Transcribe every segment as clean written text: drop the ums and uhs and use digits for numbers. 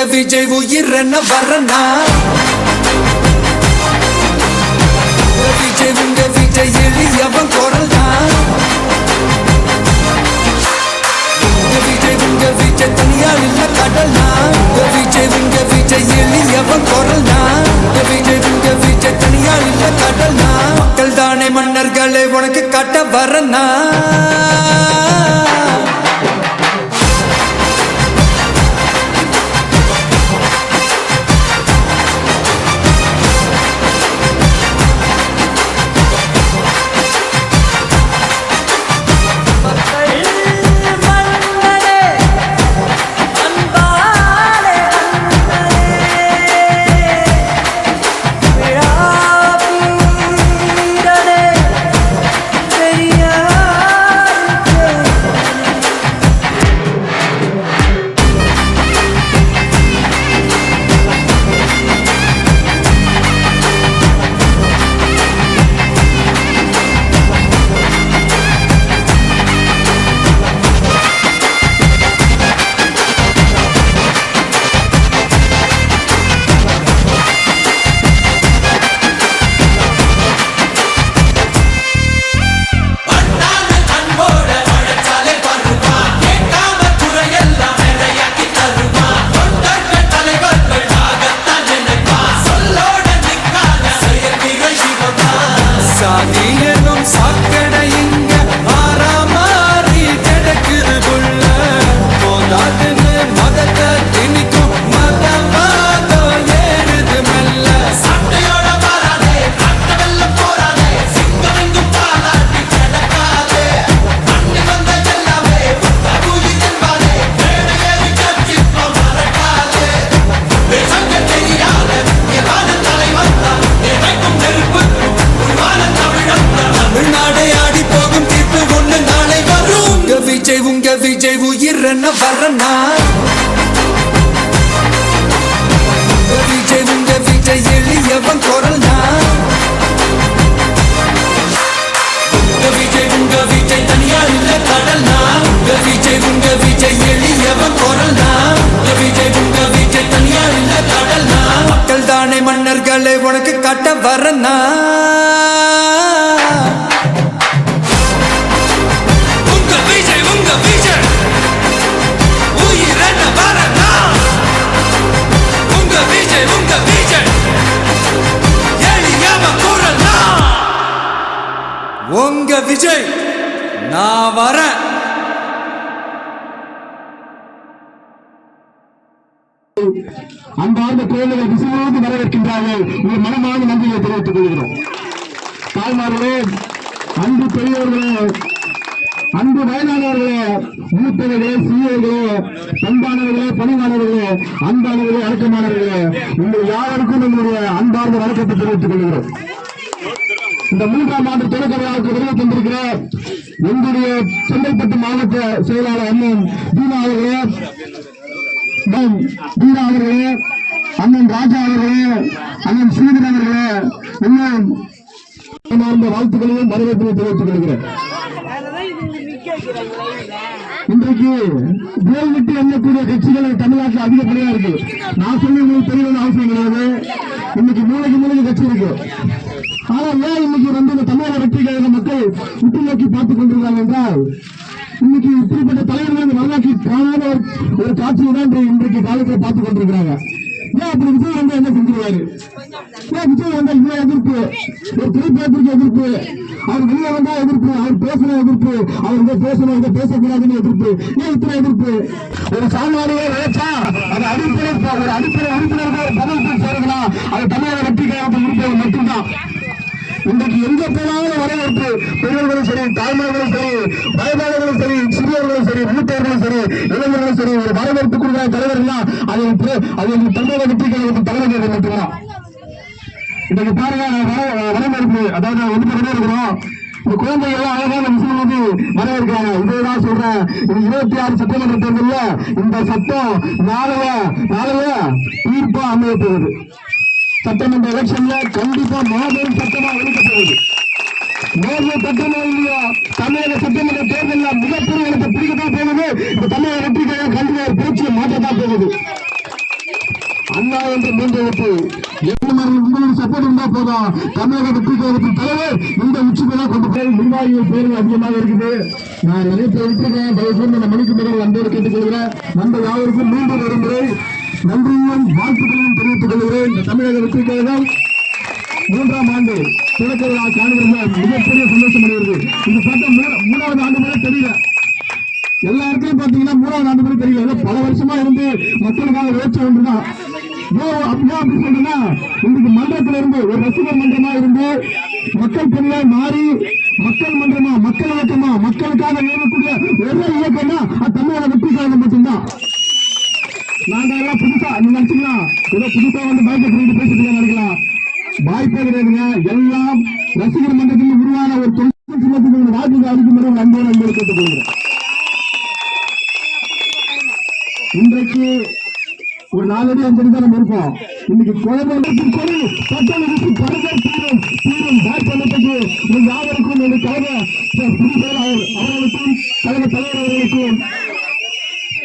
விஜய் உயிர் என்ன வரனா விஜய் உங்க விஜய் எளியவன் குரல் தான் விஜய் உங்க விஜய் தனியால் இல்ல கடல் தான் விஜய் உங்க விஜய் எளியவன் குரல் தான் விஜய் உங்க விஜய் தனியால் இல்ல கடல் தான் மக்கள் தானே மன்னர்களே உனக்கு காட்ட வரனா விஜய் உயிர் என்ன வரனா விஜய் உங்க விஜய் எளியவன் குரல் தான் விஜய் உங்க விஜய் தனியால் இல்ல கடல் தான் விஜய் உங்க விஜய் எளியவன் குரல் தான் விஜய் உங்க விஜய் தனியால் இல்ல கடல் தான் மக்கள் தானே மன்னர்களே உனக்கு காட்ட வரனா உங்க விஜய் நான் வரேன். அன்பார்ந்த கோயில்களை விசுவாசி வரவேற்கின்றார்கள். உங்கள் மனமான நன்றியை தெரிவித்துக் கொள்கிறோம். தாய்மார்களே, அன்பு பெரியவர்களே, அன்பு வயதானவர்களே, மூத்தவர்களே, சிறியவர்களே, பண்பானவர்களே, பணிவானவர்களே, அன்பானவர்களே, அடக்கமானவர்களே, உங்கள் யாருக்கும் நம்முடைய அன்பார்ந்த வணக்கத்தை தெரிவித்துக் கொள்கிறோம். இந்த 3ஆம் ஆண்டு தொடக்க விழாவுக்கு வருகை தந்திருக்கிற எங்களுடைய செங்கல்பட்டு மாவட்ட செயலாளர் அண்ணன் தீனா அவர்களே, அண்ணன் ராஜா அவர்களே, அண்ணன் ஸ்ரீதரன் அவர்களே, இன்னும் வாழ்த்துக்களையும் வரவேற்பை தெரிவித்துக் கொள்கிறேன். இன்றைக்கு வேல் விட்டு எண்ணக்கூடிய கட்சிகள் தமிழ்நாட்டில் அதிகப்படியா இருக்கு. நான் சொல்லி உங்களுக்கு தெரிய வேண்டிய அவசியம் கிடையாது. இன்னைக்கு மூளைக்கு கட்சி இருக்கு. ஆனா ஏன் இன்னைக்கு இந்த தமிழக வெற்றி கழக மக்கள் உற்று நோக்கி பார்த்துக் கொண்டிருக்கிறாங்க என்றால், இன்னைக்கு இப்படிப்பட்ட தலைவர்கள் வரலாற்று காணாத ஒரு காட்சியை தான் இன்றைக்கு காலத்தில் பார்த்துக் கொண்டிருக்கிறாங்க. ஏன் அப்படி விஜய் வந்து என்ன செஞ்சிருவாரு? ஏன் விஜய் வந்தா இவ்வளவு எதிர்ப்பு? ஒரு திரைப்படத்திற்கு எதிர்ப்பு, அவர் வெளியே வந்தா எதிர்ப்பு, அவர் பேசணும் எதிர்ப்பு, அவர் இதை பேசணும் இதை பேசக்கூடாதுன்னு எதிர்ப்பு. ஏன் இத்தனை எதிர்ப்பு? ஒரு சாமானியை நினைச்சா அது அடிப்படை உறுப்பினர்கள் பதவிக்கு சேரலாம். அது தமிழக வெற்றி கழகத்தின் உறுப்பினர் மட்டும்தான். இன்றைக்கு எங்க போனாலும் வரவேற்பு. பெரியவர்களும் சரி, தாய்மார்களும் சரி, வயதானவர்களும் சரி, சிறியவர்களும் சரி, மூத்தவர்களும் சரி, இளைஞர்களும் சரி, ஒரு வரவேற்பு கொடுக்கிற தலைவர்கள் அது தமிழக வெற்றி கழகத்தின் தலைவர்கள் மட்டும்தான். இன்னைக்கு பாருங்க, வரவேற்பு, அதாவது வந்து வரவேற்கிறோம். இந்த குழந்தைகள் அழகான விஷயம் வந்து வரவேற்கிறாங்க. இதைதான் சொல்றேன். இது 26 சட்டமன்ற தேர்தலில் இந்த சட்டம் நாளைய தீர்ப்பா அமைய போகுது. சட்டமன்ற எலெக்ஷன்ல கண்டிப்பா மாபெரும் சட்டமா ஒழிக்கப்போகுது. நேர்வு சட்டமா இல்லையா, தமிழக சட்டமன்ற தேர்தலில் மிகப்பெரிய இடத்தை பிடிக்கத்தான் போகுது. இந்த தமிழக வெற்றி கழகம் கண்டிப்பா பேச்சியை மாற்றத்தான் போகுது. அண்ணா என்ற மூன்று எழுத்து என்ன மாதிரி உங்களுடைய சப்போர்ட் இருந்தா போதும். தமிழக வெற்றி கழகத்தின் தலைவர் இந்த உச்சிக்கு கொண்டு போய் நிர்வாகிகள் பேர்கள் அதிகமாக இருக்குது. நான் நினைத்து விட்டுருக்கேன். தயவுசெய்து இந்த மணிக்கு முதல் அன்போடு கேட்டுக்கொள்கிறேன். நம்ம யாவருக்கும் மீண்டும் ஒரு முறை நன்றியும் வாழ்த்துக்களையும் தெரிவித்துக் கொள்கிறேன். இந்த தமிழக வெற்றி கழகம் 3ஆம் ஆண்டு தொடக்க விழா காணுகிறது. மிகப்பெரிய சந்தோஷம் அடைகிறது. இந்த சட்டம் 3வது ஆண்டு முறை தெரியல. எல்லா இடத்துலயும் பாத்தீங்கன்னா 3வது ஆண்டு முறை தெரியல. ஏதோ பல வருஷமா இருந்து மக்களுக்காக உழைச்ச ஒன்றுதான். அப்படி சொல்றேன்னா இன்னைக்கு மன்றத்துல இருந்து ஒரு ரசிகர் மன்றமா இருந்து மக்கள் பணியாய் மாறி மக்கள் மன்றமா மக்கள் இயக்கமா மக்களுக்காக இயங்கக்கூடிய ஒரே இயக்கம்னா அது தமிழக வெற்றி கழகம் மட்டும்தான். நாங்க எல்லாம் புதுசா நீங்க நினைச்சுக்கலாம் ஏதோ புதுசா வந்து பைக்கை பேசிட்டு நினைக்கலாம். வாய்ப்பே கிடையாதுங்க. எல்லாம் ரசிகர் மன்றத்தில் உருவான ஒரு தொழில்நுட்பத்துக்கு வாய்ப்பு அளிக்கும் முறை அன்போடு அன்போடு கேட்டுக்கொள்கிறேன். இன்றைக்கு ஒரு 4 அடி 5 அடி தான் நம்ம இருப்போம். இன்னைக்கு குழந்தைகளுக்கு பட்டணத்துக்கு பரதர் தீரும் வாய்ப்பளித்தது உங்கள் யாவருக்கும் ஒரு கழக புது செயலாளர் அவர்களுக்கும் கழக தலைவர் அவர்களுக்கும்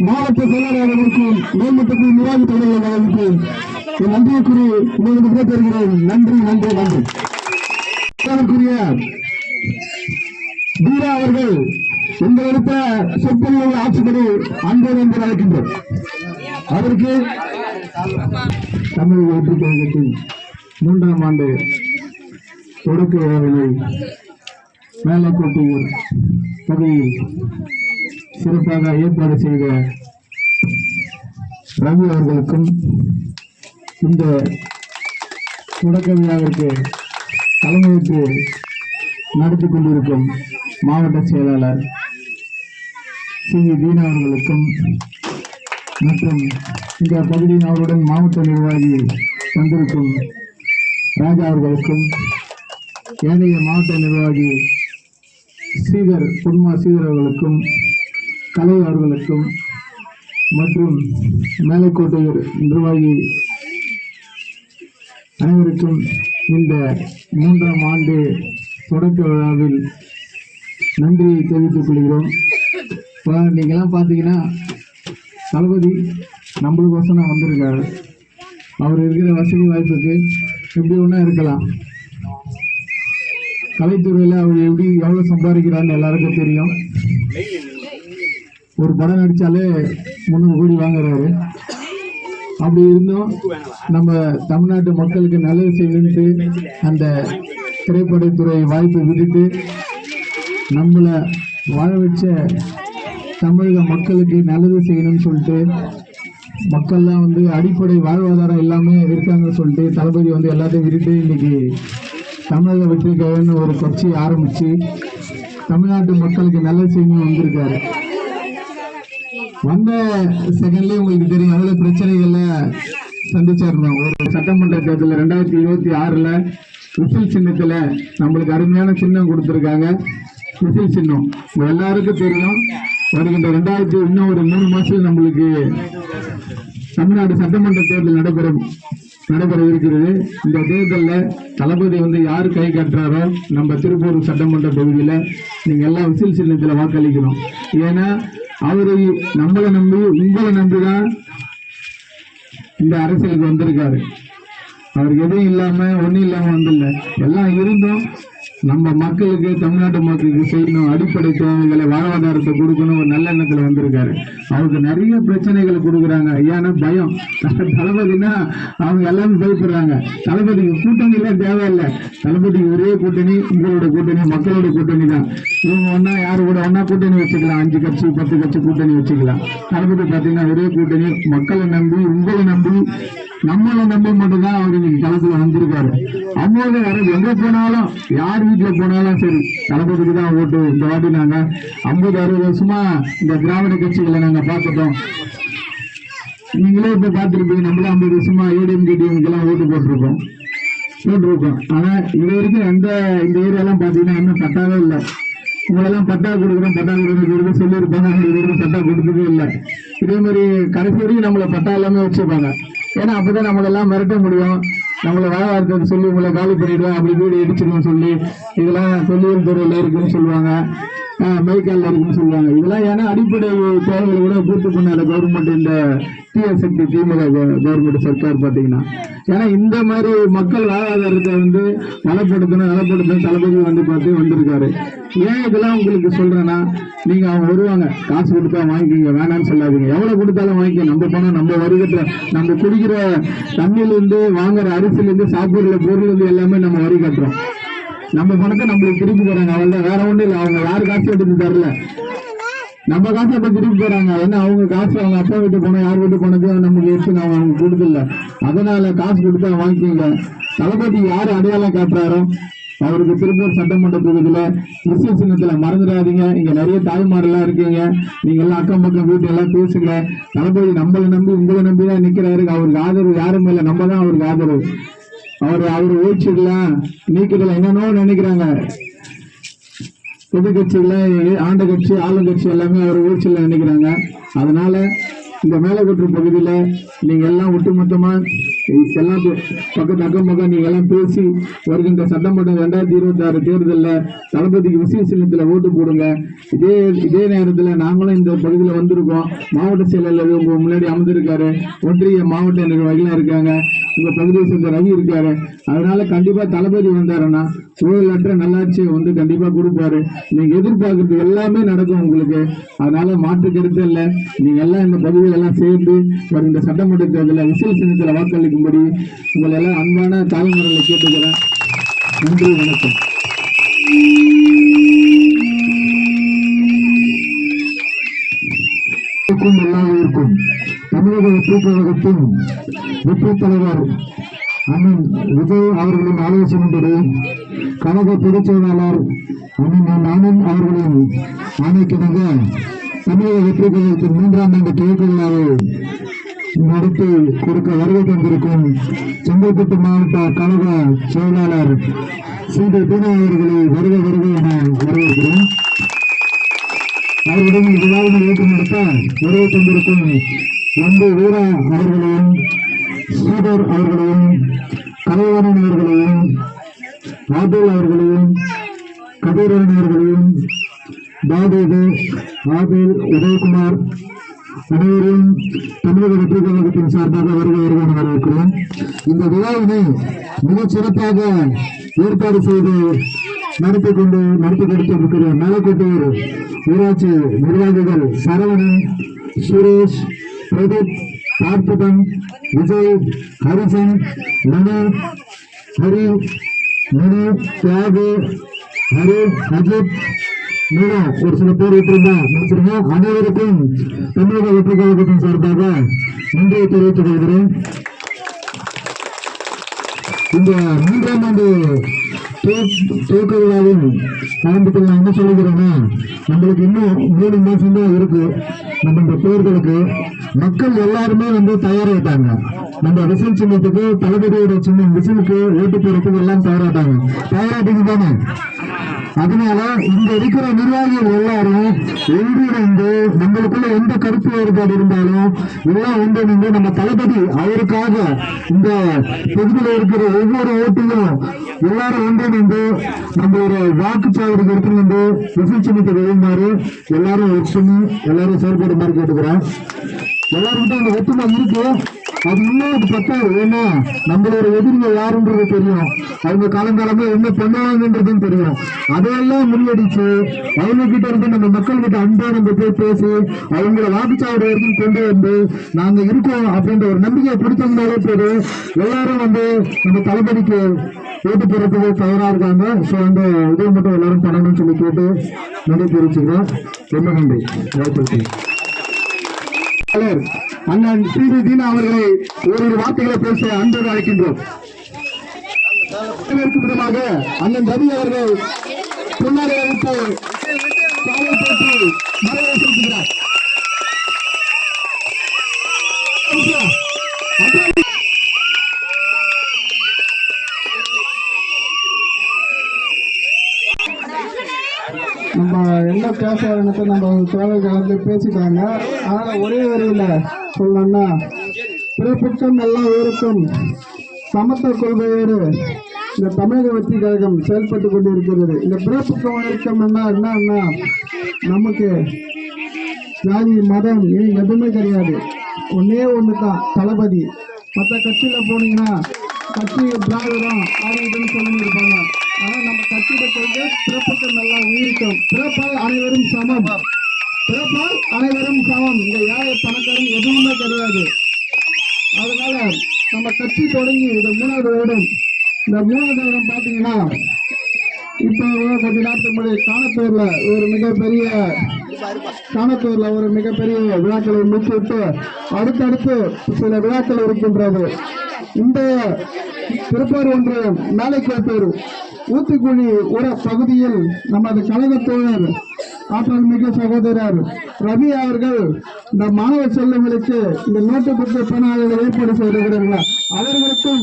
மாவட்ட செயலாளர் அவர்களுக்கும் மேம்பட்ட நிர்வாகி தலைவர் அவர்களுக்கும் நன்றியை கூறி உங்களுக்கு விடைபெறுகிறேன். நன்றி நன்றி நன்றி. வீரா அவர்கள் எங்களெடுத்த சொற்பொழிவு ஆட்சிப்படி அன்போடு என்று அழைக்கின்றோம். அவருக்கு தமிழ் வெற்றி கழகத்தின் 3ஆம் ஆண்டு தொடக்க விழாவினை மேலக்கோட்டையூர் பகுதியில் சிறப்பாக ஏற்பாடு செய்த ரவி அவர்களுக்கும் இந்த தொடக்க விழாவிற்கு தலைமையேற்று நடத்தி கொண்டிருக்கும் மாவட்ட செயலாளர் சி தீனா அவர்களுக்கும் மற்றும் இந்த பகுதியின் அவருடன் மாவட்ட நிர்வாகி வந்திருக்கும் ராஜா அவர்களுக்கும் ஏனைய மாவட்ட நிர்வாகி ஸ்ரீதர் குடும்பா ஸ்ரீதர் அவர்களுக்கும் கலை அவர்களுக்கும் மற்றும் மேலக்கோட்டையூர் நிர்வாகி அனைவருக்கும் இந்த 3ஆம் ஆண்டு தொடக்க விழாவில் நன்றியை தெரிவித்துக் கொள்கிறோம். நீங்களாம் பார்த்தீங்கன்னா தளபதி நம்மளுக்கோசம் வந்திருக்காரு. அவர் இருக்கிற வசதி வாய்ப்புக்கு எப்படி ஒன்றா இருக்கலாம். கலைத்துறையில் அவர் எவ்வளோ சம்பாதிக்கிறான்னு எல்லாருக்கும் தெரியும். ஒரு படம் நடித்தாலே 300 கோடி வாங்குறாரு. அப்படி இருந்தும் நம்ம தமிழ்நாட்டு மக்களுக்கு நல்லது செய்யணுன்ட்டு அந்த திரைப்படத்துறை வாய்ப்பை விட்டுட்டு நம்மளை வாழ வச்ச தமிழக மக்களுக்கு நல்லது செய்யணும்னு சொல்லிட்டு மக்கள்லாம் வந்து அடிப்படை வாழ்வாதாரம் எல்லாமே இருக்காங்கன்னு சொல்லிட்டு தளபதி வந்து எல்லாத்தையும் விட்டுட்டு இன்னைக்கு தமிழக வெற்றி கழகம்னு ஒரு கட்சி ஆரம்பித்து தமிழ்நாட்டு மக்களுக்கு நல்லது செய்யணும் வந்திருக்காரு. வந்த செகண்ட்லேயே உங்களுக்கு தெரியும் எவ்வளோ பிரச்சனைகளை சந்திச்சிருந்தோம். ஒரு சட்டமன்ற தேர்தலில் 2026 விசில் சின்னத்தில் நம்மளுக்கு அருமையான சின்னம் கொடுத்துருக்காங்க. விசில் சின்னம் எல்லாருக்கும் தெரியும். வருகின்ற இன்னும் ஒரு 3 மாசத்தில் நம்மளுக்கு தமிழ்நாடு சட்டமன்ற தேர்தல் நடைபெற இருக்கிறது. இந்த தேர்தலில் தளபதி வந்து யார் கை கட்டுறாரோ நம்ம திருப்பூர் சட்டமன்ற தொகுதியில் நீங்க எல்லாம் விசில் சின்னத்தில் வாக்களிக்கணும். ஏன்னா அவரு நம்மளை நம்பி உங்களை நம்பிதான் இந்த அரசியலுக்கு வந்திருக்காரு. அவருக்கு எதுவும் இல்லாம ஒன்றும் இல்லாம வந்துடல. எல்லாம் இருந்தும் நம்ம மக்களுக்கு தமிழ்நாட்டு மக்களுக்கு செய்யணும், அடிப்படை தேவைகளை வாழ்வாதாரத்தை கொடுக்கணும் ஒரு நல்ல எண்ணத்துல வந்திருக்காரு. அவருக்கு நிறைய பிரச்சனைகளை கொடுக்குறாங்க. ஏன்னா பயம். தளபதினா அவங்க எல்லாமே பயப்படுறாங்க. தளபதிக்கு கூட்டணி எல்லாம் தேவையில்லை. தளபதிக்கு ஒரே கூட்டணி உங்களோட கூட்டணி, மக்களோட கூட்டணி தான். இவங்க ஒன்னா யாரு கூட ஒன்னா கூட்டணி வச்சுக்கலாம். 5 கட்சி 10 கட்சி கூட்டணி வச்சுக்கலாம். தளபதி பாத்தீங்கன்னா ஒரே கூட்டணி, மக்களை நம்பி உங்களை நம்பி நம்மளை நம்பி மட்டும்தான் அவர் இன்னைக்கு களத்துல வந்திருக்காரு. அவங்க வேற எங்க போனாலும் யார் வீட்டுல போனாலும் சரி தளபதிக்கு தான் ஓட்டு. இந்த வாட்டி நாங்க 50-60 வருஷமா இந்த திராவிட கட்சிகளை நாங்க பார்த்துட்டோம். நீங்களே இப்ப பார்த்திருப்பீங்க. நம்மளும் 50 வருஷமா ஏடிஎம் டிடிஎம்க்கு எல்லாம் ஓட்டு போட்டிருக்கோம். ஆனா இது வரைக்கும் இந்த ஏரியாலாம் பாத்தீங்கன்னா இன்னும் பட்டாவே இல்லை. உங்களெல்லாம் பட்டா கொடுக்குறோம் சொல்லியிருப்பாங்க. இது வரைக்கும் பட்டா கொடுத்ததே இல்லை. இதே மாதிரி கடைசி வரைக்கும் நம்மளை பட்டா எல்லாமே வச்சிருப்பாங்க. ஏன்னா அப்பதான் நம்மளெல்லாம் மிரட்ட முடியும். நம்மளை வாழ்வாரத்தை சொல்லி உங்களை காலி பண்ணிடுவோம், அப்படி வீடு இடிச்சிடுவோம் சொல்லி இதெல்லாம் தொல்லியல் துறையில இருக்குன்னு சொல்லுவாங்க. மெய்கால் இருக்குன்னு சொல்லுவாங்க. இதெல்லாம் ஏன்னா அடிப்படை தேவைகளை கூட பூர்த்தி பண்ணாத கவர்மெண்ட் இந்த தீய சக்தி திமுக கவர்மெண்ட் சர்க்கார் பார்த்தீங்கன்னா. ஏன்னா இந்த மாதிரி மக்கள் வாழ்வாதாரத்தை நலப்படுத்தணும் தளபதி பார்த்து வந்திருக்காரு. ஏன் இதெல்லாம் உங்களுக்கு சொல்றேன்னா, நீங்க அவங்க வருவாங்க, காசு கொடுத்தா வாங்கிக்கிங்க, வேணான்னு சொல்லாதீங்க. எவ்வளவு கொடுத்தாலும் வாங்கிக்க. நம்ம பணம், நம்ம வருகத்தை, நம்ம குடிக்கிற தண்ணியிலிருந்து, வாங்குற அரிசியிலிருந்து, சாப்பிடுற பொருள் இருந்து எல்லாமே நம்ம வரி கட்டுறோம். நம்ம பணத்தை நம்மளுக்கு திருப்பி தராங்க. அவங்கள வேற ஒன்றும் இல்லை. அவங்க யாரு காசு எடுத்து தரல, நம்ம காசு அப்ப திருப்பி தராங்க. ஏன்னா அவங்க காசு அவங்க அப்பா வீட்டு போனோம், யார் வீட்டு போனது நமக்கு எடுத்து நான் அவங்க கொடுத்துல. அதனால காசு கொடுத்தா வாங்கிக்கோங்க. தளபதி யாரு அடையாளம் காட்டுறாரோ அவருக்கு திருப்பூர் சட்டமன்ற தொகுதியில விசில் சின்னத்துல மறந்துடாதீங்க. இங்க நிறைய தாய்மாரெல்லாம் இருக்கீங்க. நீங்க எல்லாம் அக்கம் பக்கம் வீட்டு எல்லாம் பேசுங்க. தளபதி நம்மளை நம்பி உங்களை நம்பிதான் நிக்கிறாரு. அவருக்கு ஆதரவு யாரும் இல்லை, நம்ம தான் அவருக்கு ஆதரவு. அவர் ஓய்ச்சிடலாம், நீக்கிடலாம் என்னன்னோ நினைக்கிறாங்க. எதிர்கட்சியில ஆண்ட கட்சி, ஆளுங்கட்சி எல்லாமே அவர் ஓய்ச்சிடல நினைக்கிறாங்க. அதனால இந்த மேலக்கொற்று பகுதியில நீங்க எல்லாம் ஒட்டுமொத்தமா எல்லாம் அக்கம் பக்கம் நீங்க எல்லாம் பேசி வருகின்ற சட்டமன்றம் 2026 தேர்தலில் தளபதிக்கு விசில் சின்னத்துல ஓட்டு போடுங்க. இதே நேரத்துல நாங்களும் இந்த பகுதியில வந்திருக்கோம். மாவட்ட செயலாளர் உங்க முன்னாடி அமர்ந்திருக்காரு, ஒன்றிய மாவட்ட நிர்வாகிகள் இருக்காங்க, உங்க பகுதியை சேர்ந்த ரவி இருக்காரு. அதனால கண்டிப்பா தளபதி வந்தாருன்னா ஊழலற்ற நல்லாட்சியை கண்டிப்பா கொடுப்பாரு. நீங்க எதிர்பார்க்கறது எல்லாமே நடக்கும் உங்களுக்கு. அதனால மாற்று கருத்து இல்லை. நீங்க எல்லாம் இந்த பகுதியில் எல்லாம் சேர்ந்து இந்த சட்டமன்ற தேர்தலில் விசில் சின்னத்தில் வாக்களிக்கும்படி உங்களை எல்லாம் அன்பான தாய்மார்களை கேட்டுக்கிறேன். நன்றி, வணக்கம். எல்லாருக்கும் தமிழக வெற்றி கழகத்தின் வெற்றி தலைவர் அண்ணன் விஜய் அவர்களின் ஆலோசனைப்படி கழக பொதுச் செயலாளர் அண்ணன் ஆனந்த் அவர்களின் ஆணைக்கிணங்க தமிழக வெற்றி கழகத்தின் 3ஆம் ஆண்டு துவக்க விழாவை நடத்தி கொடுக்க வருகை தந்திருக்கும் செங்கல்பட்டு மாவட்ட கழக செயலாளர் சி.டி. தீனா அவர்களை வருகை என வரவேற்கிறேன். அவருடன் விழாவினை ஏற்று நடத்த வருகை தந்திருக்கும் எம்பி வீரா அவர்களையும், ஸ்ரீதர் அவர்களையும், கலைவாணன் அவர்களையும், ஆபில் அவர்களையும், கதிரவன் அவர்களையும், தாவீது, ஆபில், உதயகுமார் அனைவரும் தமிழக வெற்றி கழகத்தின் சார்பாக வருகை என வரவேற்கிறோம். இந்த விழாவினை மிகச் சிறப்பாக ஏற்பாடு செய்து நடத்தி கொடுத்திருக்கிற மேலக்கோட்டையூர் ஊராட்சி நிர்வாகிகள் சரவணன், சுரேஷ், பிரதீப், பார்த்திபன், விஜய், ஹரிசன், மணி, ஹரி, மணி, தியாகு, ஹரி, அஜித், மீனா ஒரு சில பேர் முடிச்சிருங்க. அனைவருக்கும் தமிழக வெற்றி கழகத்தின் சார்பாக நன்றியை தெரிவித்துக் கொள்கிறேன். இந்த 3ஆம் ஆண்டு துவக்க விழாவின் ஆரம்பத்தில் நான் என்ன சொல்லுகிறேன்னா, நம்மளுக்கு இன்னும் 3 மாசம் தான் இருக்கு. நம்ம இந்த தேர்தலுக்கு மக்கள் எல்லாருமே தயாராயிட்டாங்க. நம்ம விசில் சின்னத்துக்கு, தளபதியோட சின்னம் விசிலுக்கு ஓட்டு போறதுக்கு எல்லாம் தயாராயிட்டீங்க தானே. அதனால இங்க இருக்கிற நிர்வாகிகள் எல்லாரும் ஒன்றிணைந்து நம்மளுக்குள்ள எந்த கருத்து வேறுபாடு இருந்தாலும் எல்லாம் ஒன்றிணைந்து நம்ம தளபதி அவருக்காக இந்த தொகுதியில் இருக்கிற ஒவ்வொரு ஓட்டிலும் எல்லாரும் ஒன்றிணைந்து நம்ம ஒரு வாக்குச்சாவடிக்கு எடுத்துட்டு வந்து விசில் சின்னத்தை எழுந்தாரு. எல்லாரும் ஒற்றுமை, எல்லாரும் செயல்படுமாறு கேட்டுக்கிறேன். எல்லாருக்கிட்ட அந்த ஒற்றுமை இருக்கு. அது இன்னும் பத்தாது. ஏன்னா நம்மளோட எதிரிகள் யாருன்றது தெரியும், அவங்க காலங்காலமா என்ன பண்ணுவாங்கன்றதும் தெரியும். அதையெல்லாம் முன்னெடுத்து அவங்க கிட்ட இருந்து நம்ம மக்கள் கிட்ட அன்பா நம்ம போய் பேசி அவங்கள வாக்குச்சாவடி வரைக்கும் கொண்டு வந்து நாங்க இருக்கோம் அப்படின்ற ஒரு நம்பிக்கையை கொடுத்தோம்னாலே போதும். எல்லாரும் நம்ம தளபதிக்கு ஓட்டு போறதுக்கு தயாரா இருக்காங்க. ஸோ இதை மட்டும் எல்லாரும் பண்ணணும்னு சொல்லி கேட்டு நன்றி தெரிவிச்சுக்கிறோம். ரொம்ப நன்றி. வாய்ப்பு அண்ணன் சி.டி. தீனா அவர்களை ஓரிரு வார்த்தைகளை பேச அன்போடு அழைக்கின்றோம். விதமாக அண்ணன் ரவி அவர்கள் பொன்னாடை அளித்து காவல் போட்டு மரியாதை செலுத்துகிறார். நம்ம என்ன பேச வேணுத்தை நம்ம தோழர்கள் பேசிட்டாங்க. அதனால ஒரே வரியில சொல்லணும்னா, பிறப்புக்கும் எல்லா ஊருக்கும் சமத்துவ கொள்கையோடு இந்த தமிழக வெற்றி கழகம் செயல்பட்டு கொண்டிருக்கிறது. இந்த பிறப்புக்கு வணக்கம் என்னன்னா நமக்கு ஜாதி மதம் எதுவுமே கிடையாது. ஒன்னே ஒண்ணுதான் தளபதி. மற்ற கட்சியில போனீங்கன்னா கட்சி திராவிடம் அது இதுன்னு சொல்லி இருப்பாங்க. ஆனா நம்ம கட்சியில போயிட்டு பிறப்புக்கு நல்லா உயிரிட்டோம். பிறப்பால் அனைவரும் சமம். பிறப்பால் அனைவரும் சமம். இந்த ஏழை பணக்காரன் எதுவுமே கிடையாது. அதனால நம்ம கட்சி தொடங்கி இந்த 3வது வருடம். இந்த 3வது வருடம் பாத்தீங்கன்னா இப்போ கொஞ்ச நேரத்துக்கு முன்னாடி காணத்தூர்ல ஒரு மிகப்பெரிய விழாக்களை முடித்துவிட்டு அடுத்தடுத்து சில விழாக்கள் இருக்கின்றது. இந்த திருப்பூர் ஒன்றியம் மேலைக்கோட்டூர் ஊத்துக்குழி உர பகுதியில் நமது கழக தோழர் ஆற்றல் மிகு சகோதரர் ரவி அவர்கள் இந்த மாணவ செல்வங்களுக்கு இந்த நோட்டு புக்கு பணங்களை ஏற்பாடு செய்திருக்கிறார்கள். அவர்களுக்கும்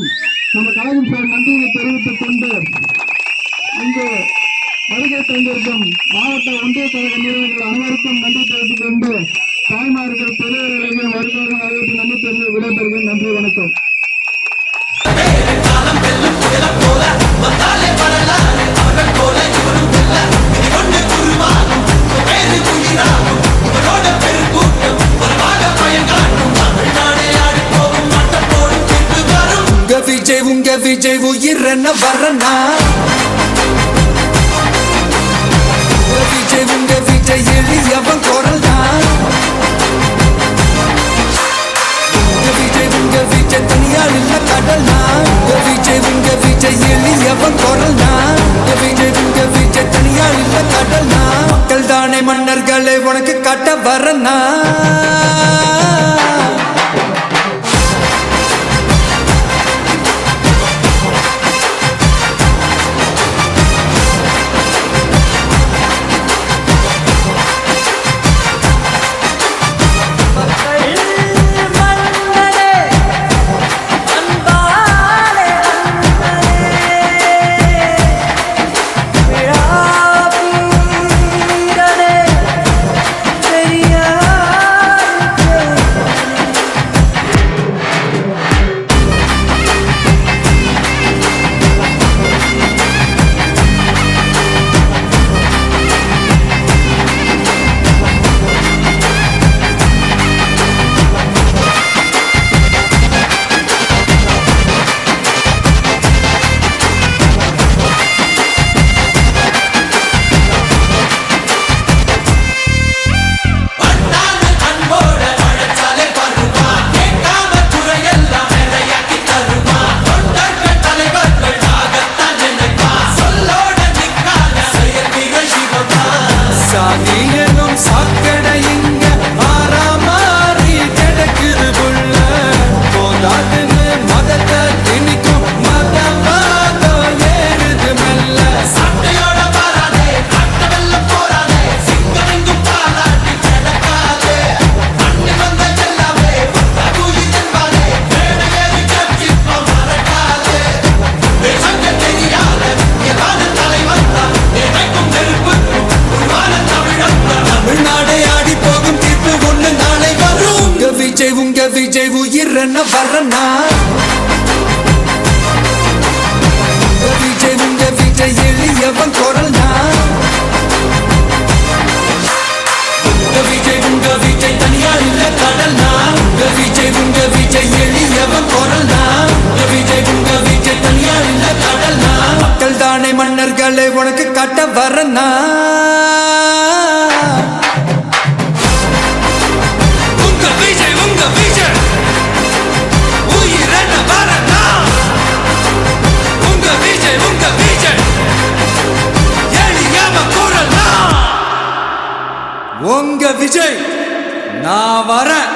நம்ம கழகம் சார் நன்றியை தெரிவித்துக் கொண்டு இங்கு வருகை தந்திருக்கும் மாவட்ட ஒன்றிய கழக நிறுவனங்கள் அனைவருக்கும் நன்றி தெரிவித்துக் கொண்டு தாய்மார்கள் பெரியவர்களுக்கு வருகையாக வரவேற்று நன்றி தெரிவித்து விடைபெறுகிறேன். நன்றி, வணக்கம். உங்க விஜய் உயிர் என்ன வரனா? உங்க விஜய் எளியவன் குரல் தான். உங்க விஜய் தனியால் இல்ல கடல் தான். உங்க விஜய் எளியவன் குரல் தான். உங்க விஜய் தனியால் இல்ல கடல் தான். மக்கள் தானே மன்னர்களை உனக்கு காட்ட வரனா? விஜய் உயிர் என்ன வரனா? உங்க விஜய் எளியவன் குரல் தான். உங்க விஜய் தனியால் இல்ல கடல் தான். உங்க விஜய் எளியவன் குரல் தான். உங்க விஜய் தனியால் இல்ல கடல் தான். மக்கள் தானே மன்னர்களை உனக்கு காட்ட வரனா? உங்க விஜய் நான் வரேன்.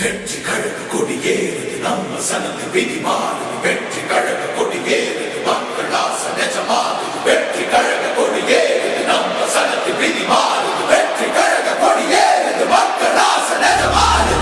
வெற்றி கழக கொடியேறுது நம்ம சனது விதி மாறுது வெற்றி கழக கொடியேறுது மக்கள் ஆசை நிஜமாகுது வெற்றி கழக கொடியேறுது நம்ம சனது விதி மாறுது வெற்றி கழக கொடியேறுது மக்கள் ஆசை நிஜமாகுது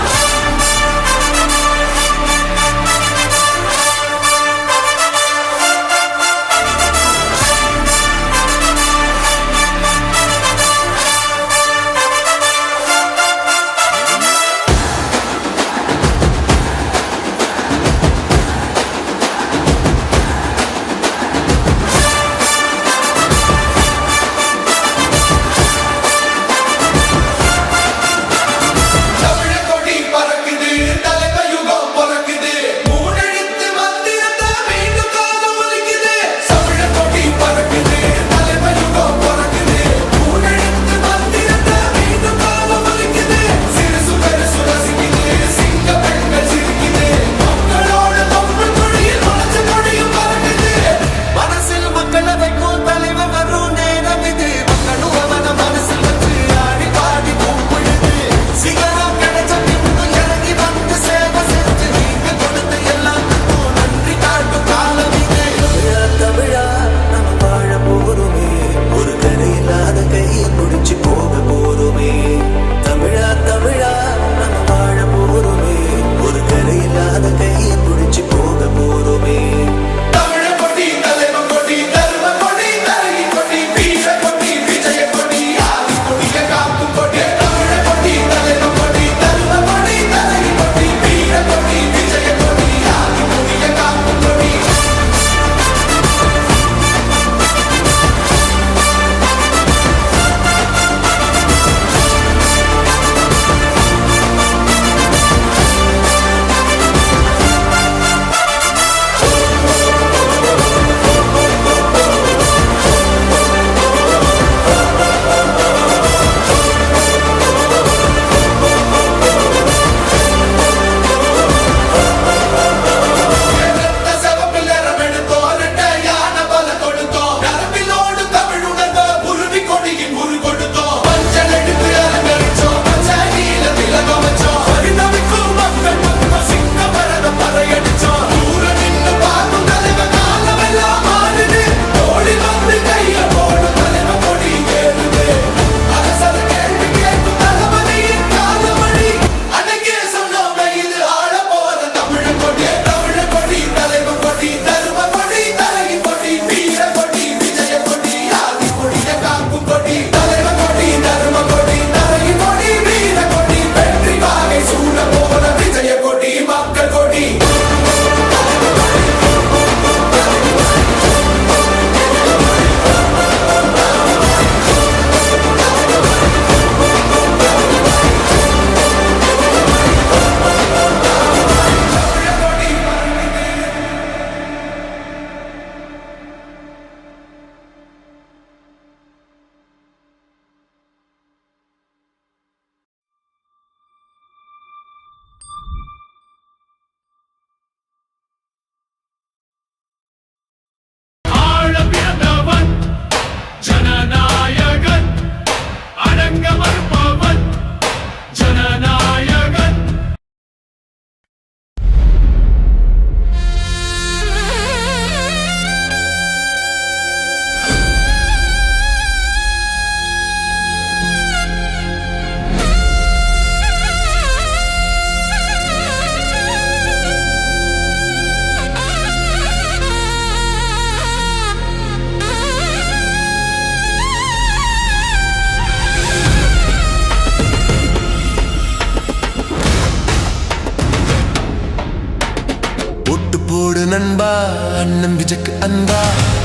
நண்பா அண்ணன் விஜய்க்கு அன்பா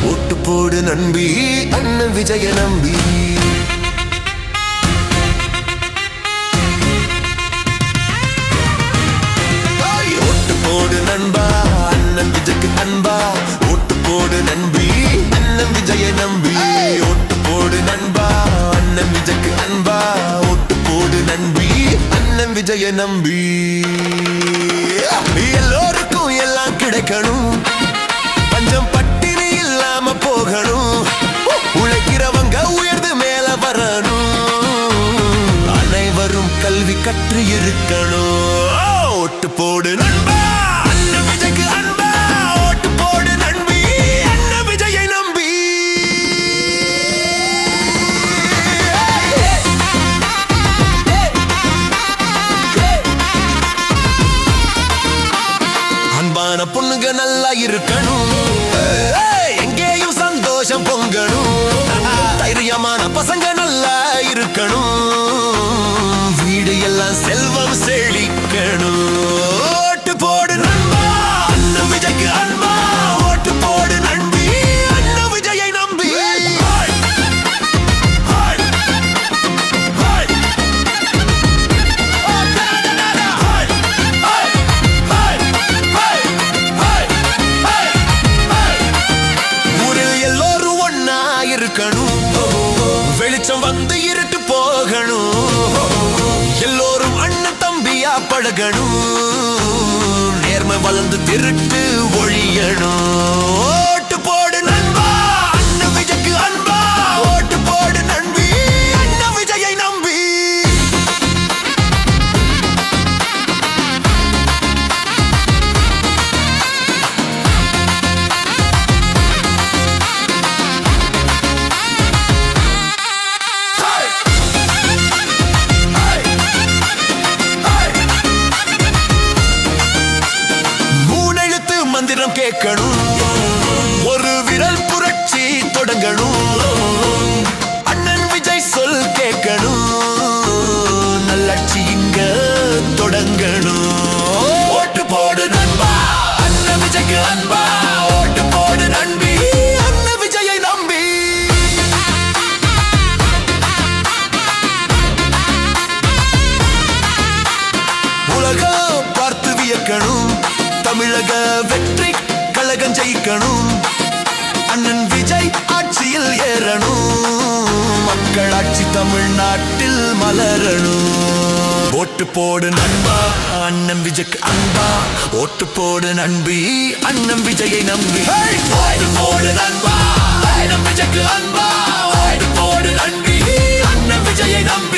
ஓட்டு போடு நம்பி அண்ணன் விஜய நம்பி ஓட்டு போடு நண்பா அண்ணன் விஜய்க்கு அன்பா ஓட்டு போடு நம்பி அண்ணன் விஜய நம்பி ஓட்டு போடு நண்பா அண்ணன் விஜய்க்கு அன்பா ஓட்டு போடு நம்பி அண்ணன் விஜய நம்பி எல்லோருக்கும் எல்லாம் கிடைக்கணும் பஞ்சம் பட்டினி இல்லாம போகணும் உழைக்கிறவங்க உயர்ந்து மேல வரணும் அனைவரும் கல்வி கற்று இருக்கணும் பசங்க நல்லா இருக்கணும், எங்கேயும் சந்தோஷம் பொங்கணும், தைரியமான பசங்க நல்லா இருக்கணும், வீடு எல்லாம் செல்வம் செழிக்கணும். ஓட்டு போடு நண்பா அண்ணன் விஜய்க்கு அன்பா, ஓட்டு போடு நண்பி அண்ணன் விஜயை நம்பி. ஊரில் எல்லோரும் ஒன்னா இருக்கணும், வெளிச்சம் வந்து இருட்டு போகணும், எல்லோரும் அண்ணன் தம்பியா பழகணும், நேர்மை வளர்ந்து திருட்டு ஒழியணும். ஓட்டு போடு நண்பா அண்ணன் விஜய்க்கு அன்பா, ஓட்டு போடு நண்பி அண்ணன் விஜயை நம்பி. மூணெழுத்து மந்திரம் கேட்கணும், ஒரு விரல் புரட்சி தொடங்கணும், அண்ணன் விஜய் சொல் கேட்கணும், நல்லாட்சி இங்க தொடங்கணும். ஓட்டு போடு நண்பா அண்ணன் விஜய்க்கு அன்பா, ஓட்டு போடு நண்பி அண்ணன் விஜயை நம்பி. உலகம் பார்த்து வியக்கணும், தமிழக வெற்றி கழகம் ஜெயிக்கணும், அண்ணன் விஜய் ஆட்சியில் ஏறணும், மக்களாட்சி தமிழ்நாட்டில் மலரணும். ஓட்டு போடு நண்பா அண்ணன் விஜய்க்கு அன்பா, ஓட்டு போடு நண்பி அண்ணன் விஜயை நம்பி. ஓட்டு போடு நண்பா அண்ணன் விஜய்க்கு அன்பா, ஓட்டு போடு நண்பி அண்ணன் விஜயை நம்பி.